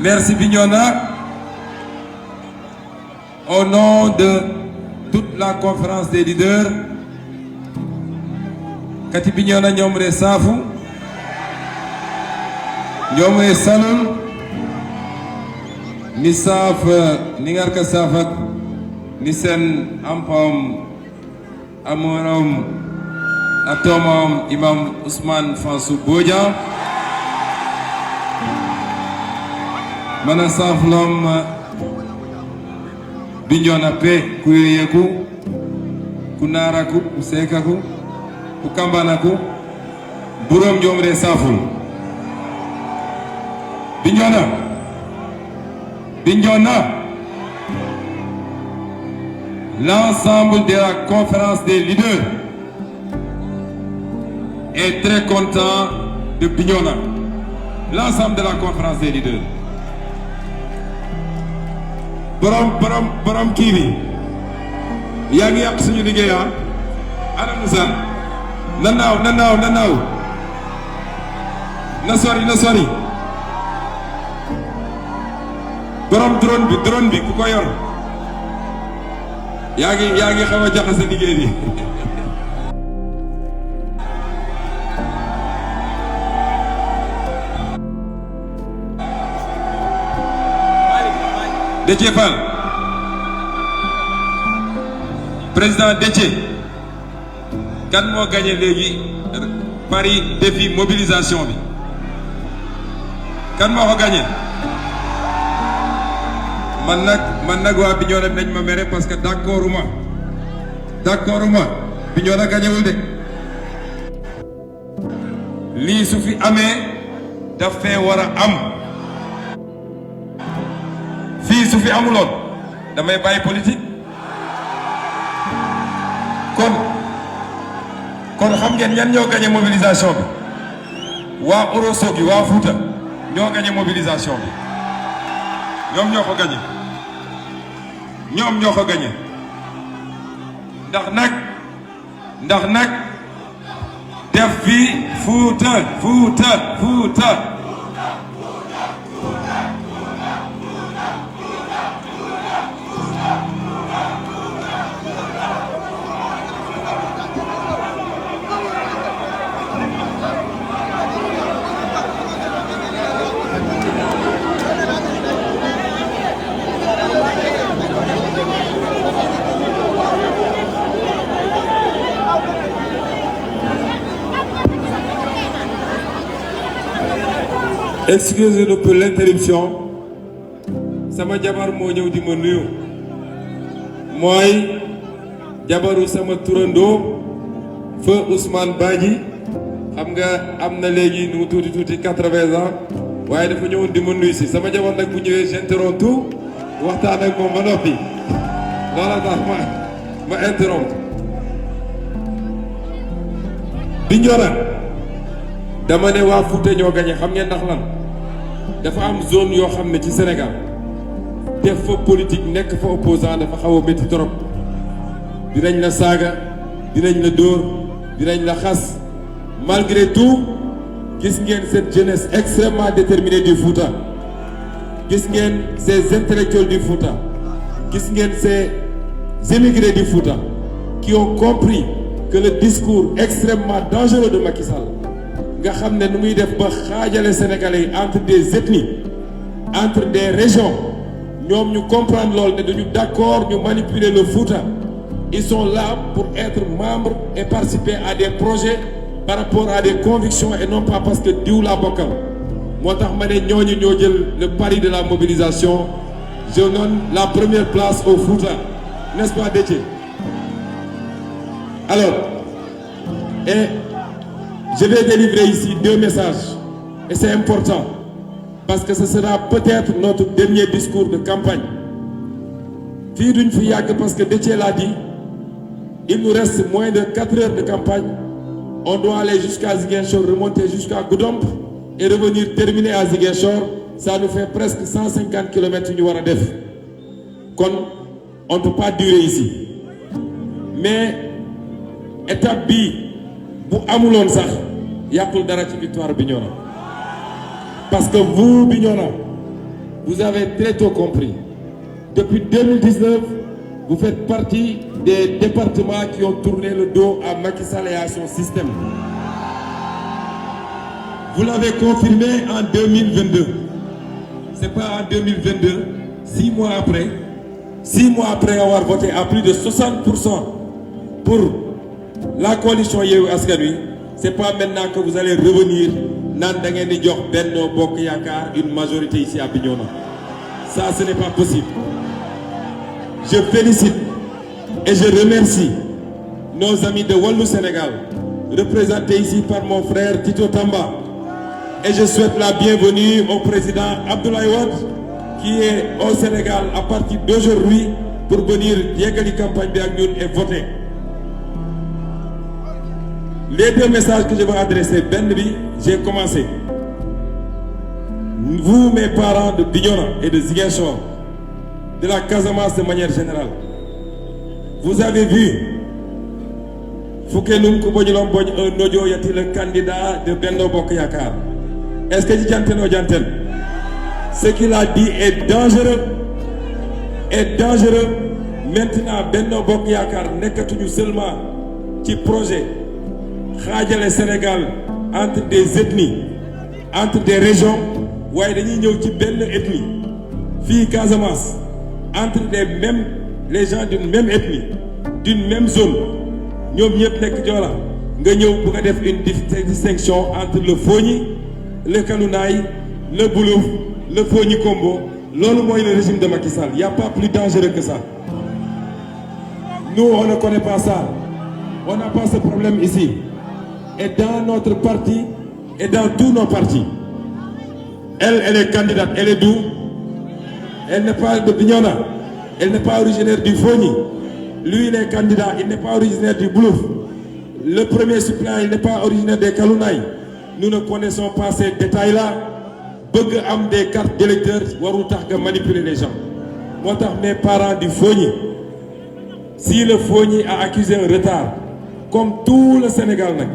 Merci Bignona. Au nom de toute la conférence des leaders, Kati Bignona Nyomre Safu, Nyomre Salul, Nisaf Ningarka Safak, Nisen Ampam Amoram Atomam Imam Ousmane Fansou Bodja, Manasaflom Bignona Pe Kuyeku, Kunaraku, Sekaku, Kukambanaku, Burom Nyomre Saful. Bignona, l'ensemble de la conférence des leaders est très content de Bignona. L'ensemble de la conférence des leaders. Borom Kiwi. Yangi yak suñu liggéey ana Moussa. Nanaw. Na sori. Borom drone bi ku ko yor. yaa ngi xaw a jaxase liggéey bi. Déthié Fall président Déthié kan moo gagné léegi Paris défi mobilisation bi kan moo ko gagné man nag waa Bignona nañ ma mere parce que d'accorduma Bignona gagnéwul de lii su fi amee daf fee war a am fii su fi amuloon damay bàyyi politique kon xam ngeen ñan ñoo gagné mobilisation bi waa Ourossogui waa Fouta ñoo gagné mobilisation bi ñoom ñoo ko gagné ndax nag def fi Fouta Excusez-nous pour l'interruption. Sama jabar moo ñëw di ma nuyu mooy jabaru sama turandoo feu Ousmane Badji xam nga am na léegi nu mu tuuti 80 ans waaye dafa ñëwoon di ma nuyu si sama jabar nag bu ñëwee j'interromps tout waxtaan ak moom ba noppi loola tax ma interrompre. Bignona dama ne waa Fouta ñoo gagné xam ngeen ndax lan dafa am zone yoo xam ne ci Sénégal def fa politique nekk fa opposant dafa xaw a métti trop dinañ la saaga dinañ la dóor dinañ la xas malgré tout gis ngeen cette jeunesse extrêmement déterminée du Fouta gis ngeen ces intellectuels du Fouta gis ngeen ces émigrés du Fouta qui ont compris que le discours extrêmement dangereux de Macky Sall nga xam ne nu muy def ba xaajale Sénégalais yi entre des ethnies entre des régions ñoom ñu comprendre loolu ne dañu d'accord ñu manipuler le Fouta ils sont là pour être membres et participer à des projets par rapport à des convictions et non pas parce que diw laa bokkal moo tax ma ne ñooñu ñoo jël le pari de la mobilisation je donne la première place au Fouta n'est-ce pas Déthié? Alors je vais délivrer ici 2 messages et c'est important parce que ce sera peut-être notre dernier discours de campagne. Fii duñ fi yàgg parce que Déthié l'a dit, il nous reste moins de 4 heures de campagne. On doit aller jusqu'à Ziguinchor, remonter jusqu'à Goudomp et revenir terminer à Ziguinchor. Ça nous fait presque 150 km yu ñu war a def. Kon on ne peut pas durer ici. Mais étape bi bu amuloon sax yàqul dara ci victoire Bignona parce que vous Bignona vous avez très tôt compris. Depuis 2019, vous faites partie des départements qui ont tourné le dos à Macky Sall et à son système. Vous l'avez confirmé en 2022. C'est pas en 2022, 6 mois après avoir voté à plus de 60% pour la coalition Yewwi Askan Wi, c'est pas maintenant que vous allez revenir naan da ngeen di jox Benno Bokk Yaakaar une majorité ici à Bignona. Ça, ce n'est pas possible. Je félicite et je remercie nos amis de Wallu Sénégal, représentés ici par mon frère Tito Tamba. Et je souhaite la bienvenue au président Abdoulaye Wade, qui est au Sénégal à partir d'aujourd'hui pour venir yeggali campagne bi ak ñun et voter. Les deux messages que je veux adresser, benn bi, j'ai commencé. Vous, mes parents de Bignona et de Ziguinchor, de la Casamance de manière générale, vous avez vu Foukenum Koubognolom Bogne, un audio, y a-t-il le candidat de Benno Bokk Yaakaar? Est-ce que Djanten ou Djanten? Ce qu'il a dit est dangereux. Est dangereux. Maintenant, Benno Bokk Yaakaar nekkatuñu seulement ci projet xaajale Sénégal entre des ethnies, entre des régions, waaye dañuy ñëw ci benn ethnie fii Casamance, entre les gens d'une même ethnie, d'une même zone, ñoom ñëpp nekk Joola nga ñëw bu nga def une distinction entre le Fogni, le Kanounaï, le Boulouf, le Fogni Kombo. Loolu mooy le régime de Macky Sall. Il n'y a pas plus dangereux que ça. Nous, on ne connaît pas ça. On n'a pas ce problème ici. Et dans notre parti, et dans tous nos partis, elle est candidate. Elle est d'où? Elle n'est pas de Bignona. Elle n'est pas originaire du Fogni. Lui, il est candidat. Il n'est pas originaire du Boulouf. Le premier suppléant, il n'est pas originaire des Kalounaï. Nous ne connaissons pas ces détails-là. Bëgg am des cartes d'électeurs warul tax nga manipuler les gens. Moo tax mes parents du Fogni, si le Fogni a accusé un retard, comme tout le Sénégal nag,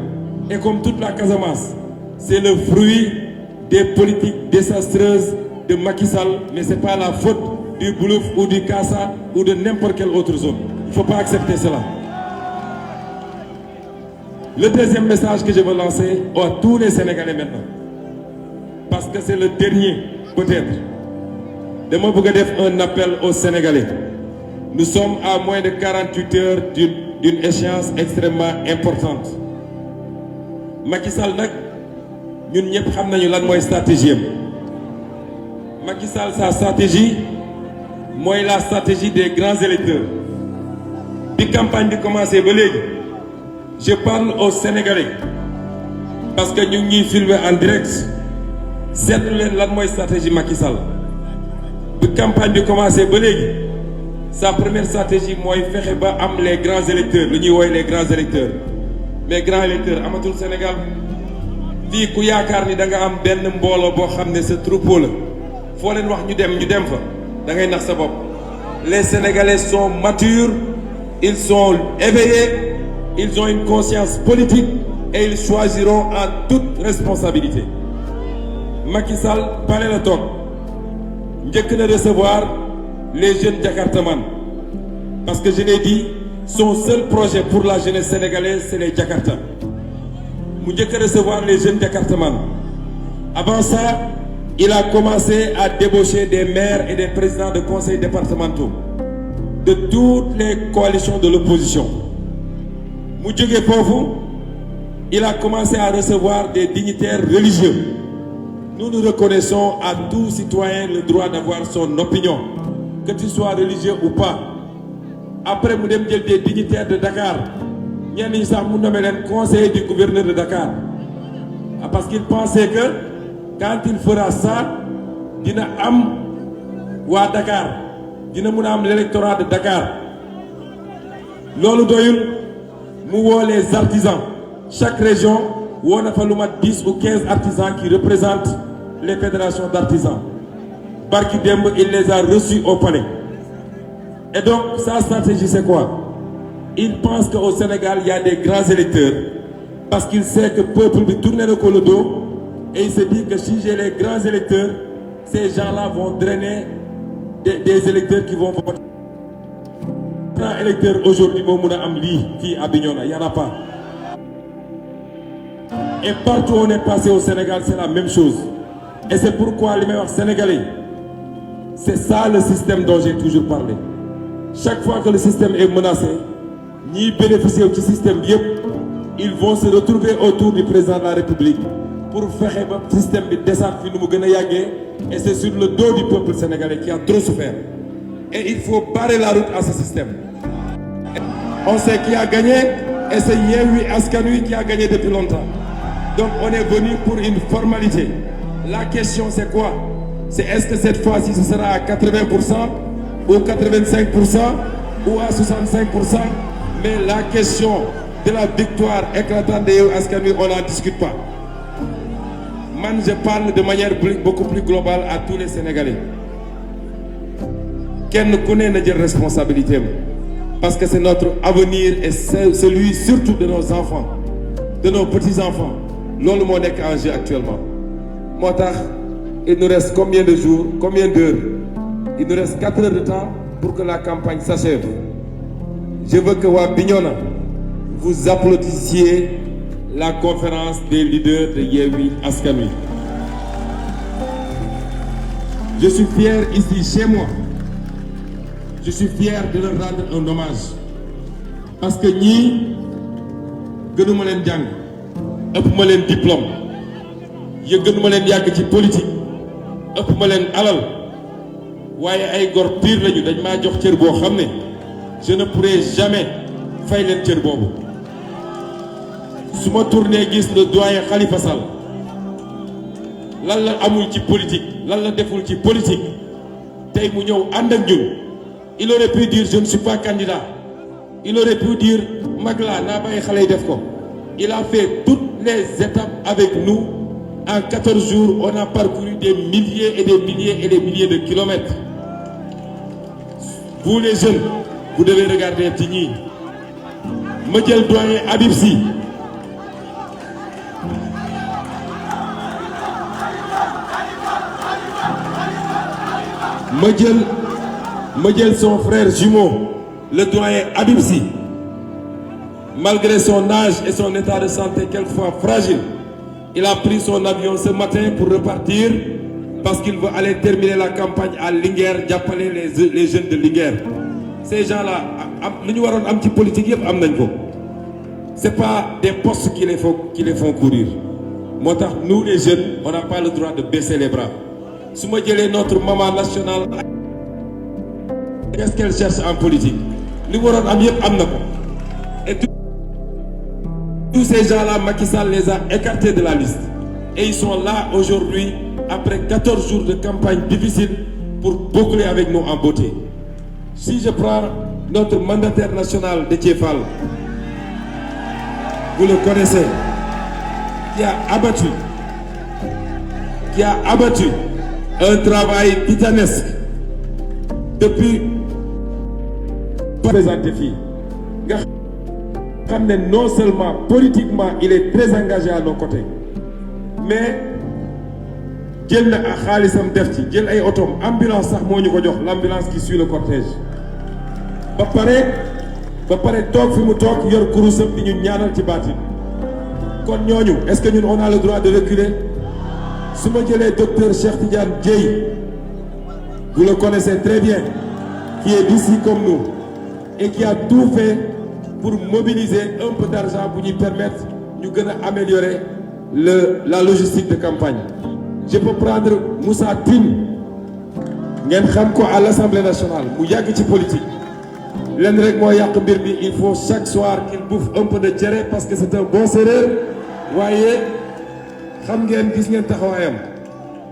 et comme toute la Casamance, c'est le fruit des politiques désastreuses de Macky Sall, mais c'est pas la faute du Boulouf ou du Kassa ou de n'importe quelle autre zone. Il faut pas accepter cela. Le deuxième message que je veux lancer à tous les Sénégalais maintenant, parce que c'est le dernier, peut-être. Dama bëgg a def un appel aux Sénégalais. Nous sommes à moins de 48 heures d'une échéance extrêmement importante. Macky Sall nag ñun ñëpp xam nañu lan mooy stratégie am. Macky Sall, sa stratégie mooy la stratégie des grands électeurs. Bi campagne bi commencé ba léegi, je parle aux Sénégalais parce que ñu ngi ñuy filmer en direct. Seetlu leen lan mooy stratégie Macky Sall. Bi campagne bi commencé ba léegi, sa première stratégie mooy fexe ba am les grands électeurs, lu ñuy woy les grands électeurs. Mais grands électeurs amatul Sénégal. Fii ku yaakaar ni da nga am benn mbooloo boo xam ne sa troupeau la, foo leen wax ñu dem fa, da ngay nax sa bopp. Les Sénégalais sont matures, ils sont éveillés, ils ont une conscience politique et ils choisiront en toute responsabilité. Macky Sall pare la toog njëkk na recevoir les jeunes Jakartaman, parce que je l'ai dit, son seul projet pour la jeunesse sénégalaise c'est les Jakarta. Mu njëkk a recevoir les jeunes Jakartaman. Avant ça, il a commencé à débaucher des maires et des présidents de conseils départementaux de toutes les coalitions de l'opposition. Mu jóge foofu, il a commencé à recevoir des dignitaires religieux. Nous reconnaissons à tout citoyen le droit d'avoir son opinion, que tu sois religieux ou pas. Après, mu dem jël des dignitaires de Dakar, ñenn ñi sax mu nommé leen conseiller du gouverneur de Dakar, parce qu'il pensait que quand il fera ça, dina am waa Dakar, dina mun a am l'électorat de Dakar. Loolu doyul, mu woo les artisans. Chaque région woo na fa lu mat 10 ou 15 artisans qui représentent les fédérations d'artisans. Barki démb, il les a reçus au palais. Et donc, sa stratégie, c'est quoi? Il pense qu'au Sénégal, il y a des grands électeurs, parce qu'il sait que le peuple lui tourne le dos, et il se dit que si j'ai les grands électeurs, ces gens-là vont drainer des électeurs qui vont voter. Un électeur aujourd'hui moo mun a am lii fii à Bignona, il y en a pas. Et partout où on est passé au Sénégal, c'est la même chose. Et c'est pourquoi les meilleurs Sénégalais, c'est ça le système dont j'ai toujours parlé. Chaque fois que le système est menacé, ni bénéficier du système, ils vont se retrouver autour du président de la République pour faire un système de descente et c'est sur le dos du peuple sénégalais qui a trop souffert. Et il faut barrer la route à ce système. On sait qui a gagné et c'est Yewwi Askan Wi qui a gagné depuis longtemps. Donc on est venu pour une formalité. La question c'est quoi? C'est est-ce que cette fois-ci ce sera à 80% ou 85% ou à 65%? Mais la question de la victoire éclatante de Yewwi Askan Wi, on n'en discute pas. Man, je parle de manière beaucoup plus globale à tous les Sénégalais. Kenn ku ne na jël responsabilité parce que c'est notre avenir et c'est celui surtout de nos enfants, de nos petits-enfants. Loolu moo nekk en jeu actuellement. Moo tax il nous reste combien de jours, combien d'heures? Il nous reste 4 heures de temps pour que la campagne s'achève. Je veux que waa Bignona vous applaudissiez la conférence des leaders de Yewwi Askan Wi. Je suis fier ici chez moi. Je suis fier de leur rendre un hommage parce que ñii gënuma leen jàng ëpp ma leen diplôme gënuma leen yàgg ci politique ëpp ma leen alal waaye ay gor pire lañu dañ maa jox cër boo xam ne je ne pourrai jamais fay leen cër boobu. su ma tourné gis le doyen Khalifa Sall lan la amul ci politique lan la deful ci politique tey mu ñëw ànd ak ñun. Il aurait pu dire je ne suis pas candidat. Il aurait pu dire mag laa naa bàyyi xale yi def ko. Il a fait toutes les étapes avec nous. En 14 jours, on a parcouru des milliers et des milliers et des milliers de kilomètres. Vous les jeunes, vous devez regarder ci ñii. Ma jël doyen Habib Sy. Ma jël son frère jumeau, le doyen Habib Sy. Malgré son âge et son état de santé quelquefois fragile, il a pris son avion ce matin pour repartir parce qu'il veut aller terminer la campagne à Linguère, jàppale les jeunes de Linguère. Ces gens-là, li ñu waroon am ci politique yëpp am nañ ko. C'est pas des postes qui les font courir. Moo tax nous les jeunes, on n'a pas le droit de baisser les bras. Su ma jëlee notre maman nationale. Qu'est-ce qu'elle cherche en politique? Li waroon am yëpp am na ko. Et tous ces gens-là, Macky Sall les a écartés de la liste. Et ils sont là aujourd'hui, après 14 jours de campagne difficile, pour boucler avec nous en beauté. Si je prends notre mandataire national, Déthié Fall, vous le connaissez, qui a abattu un travail titanesque depuis présenté fii nga xam ne non seulement politiquement il est très engagé à nos côtés mais jël na ak xaalisam def ci jël ay otoom ambulance sax moo ñu ko jox l'ambulance qui suit le cortège ba pare toog fi mu toog yor kurusam di ñu ñaanal ci baatin kon ñooñu est-ce que ñun on a le droit de reculer? su ma jëlee docteur Cheikh Tidiane Dièye, vous le connaissez très bien, qui est d'ici comme nous et qui a tout fait pour mobiliser un peu d'argent pour nous permettre de améliorer la logistique de campagne. Je peux prendre Moussa Tine, à l'Assemblée nationale, où il y a une politique. Il faut chaque soir qu'il bouffe un peu de tchéré parce que c'est un bon serreur. Voyez, xam ngeen gis ngeen taxawaayam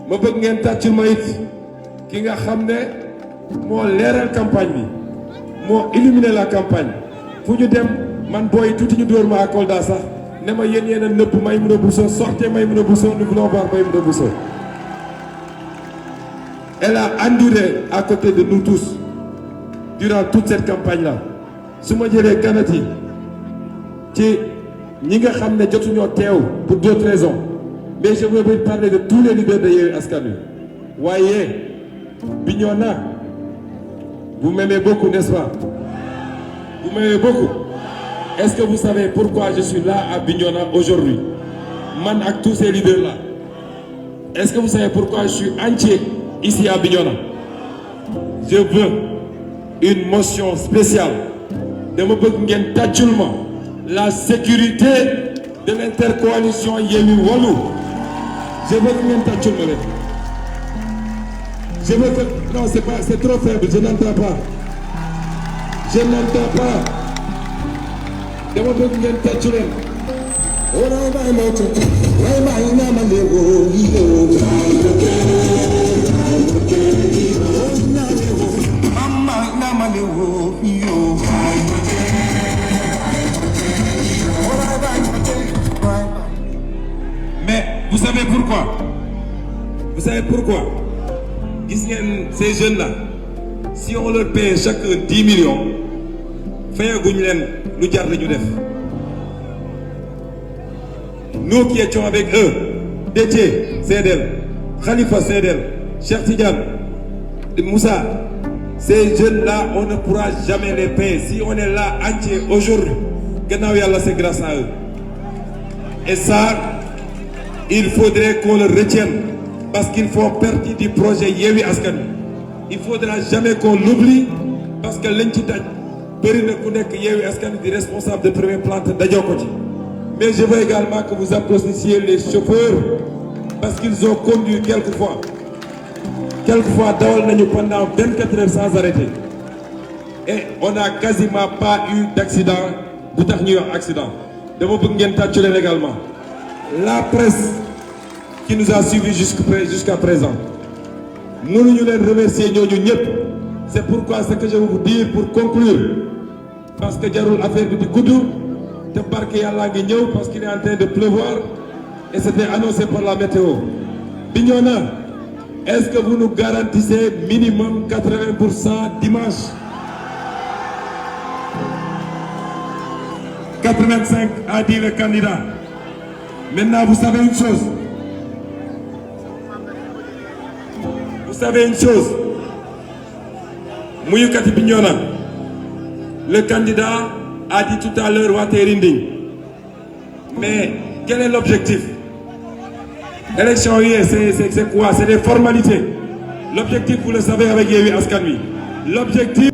ma bëgg ngeen tàccul ma it ki nga xam ne moo leeral campagne bi moo illuminer la campagne fu ñu dem man booy tuuti ñu dóor ma à Kolda sax ne ma yéen a nëpp Maïmouna Bousso sortez Maïmouna Bousso nous voulons voir Maïmouna Bousso. Elle a enduré à côté de nous tous durant toute cette campagne là su ma jëlee kanati ci ñi nga xam ne jotuñoo teew pour d'autres raisons. Mais je veux parler de tous les leaders de Yewwi Askan Wi Voyez, Bignona, vous m'aimez beaucoup, n'est-ce pas? Vous m'aimez beaucoup. Est-ce que vous savez pourquoi je suis là à Bignona aujourd'hui? Man avec tous ces leaders-là. Est-ce que vous savez pourquoi je suis entier ici à Bignona? Je veux une motion spéciale de la sécurité de l'intercoalition Yewwi Wallu. Je veux que ngeen tàccul ma leen. Je veux que... Non, c'est trop faible, je n'entends pas. Je n'entends pas. Dama bëgg ngeen tàccu leen. Mais vous savez pourquoi? Vous savez pourquoi? Gis ngeen ces jeunes-là, si on leur paye chacun 10 millions, fayaguñ leen lu jar li ñu def. Nous qui étions avec eux, Déthié Seydel, Khalifa Seydel, Cheikh Tidiane, Moussa, ces jeunes-là, on ne pourra jamais les payer. Si on est là entier aujourd'hui, gannaaw Yàlla, c'est grâce à eux. Et ça, il faudrait qu'on le retienne parce qu'ils font partie du projet Yewwi Askan Wi. Il faudra jamais qu'on l'oublie parce que lañ ci daj bëri na ku nekk Yewwi Askan Wi di responsable de première plante dajoo ko ci. Mais je veux également que vous applaudissiez les chauffeurs parce qu'ils ont conduit quelquefois dawal nañu pendant 24 heures sans arrêter. Et on n'a quasiment pas eu d'accident bu tax ñuy wax accident. Dama bëgg ngeen tàccu leen également. La presse qui nous a suivis jusqu'à présent. Mënuñu leen remercier ñooñu ñëpp. C'est pourquoi ce que je veux vous dire pour conclure. Parce que jarul affaire bi di gudd. te barke Yàlla ngi ñëw parce qu'il est en train de pleuvoir et c'était annoncé par la météo. Bignona, est-ce que vous nous garantissez minimum 80% dimanche? 85 a dit le candidat. Maintenant, vous savez une chose. Vous savez une chose. Mouyukati Bignona, le candidat a dit tout à l'heure Waterinding. Mais quel est l'objectif? Élection, c'est quoi? C'est des formalités. L'objectif, vous le savez avec Yewwi Askan Wi. L'objectif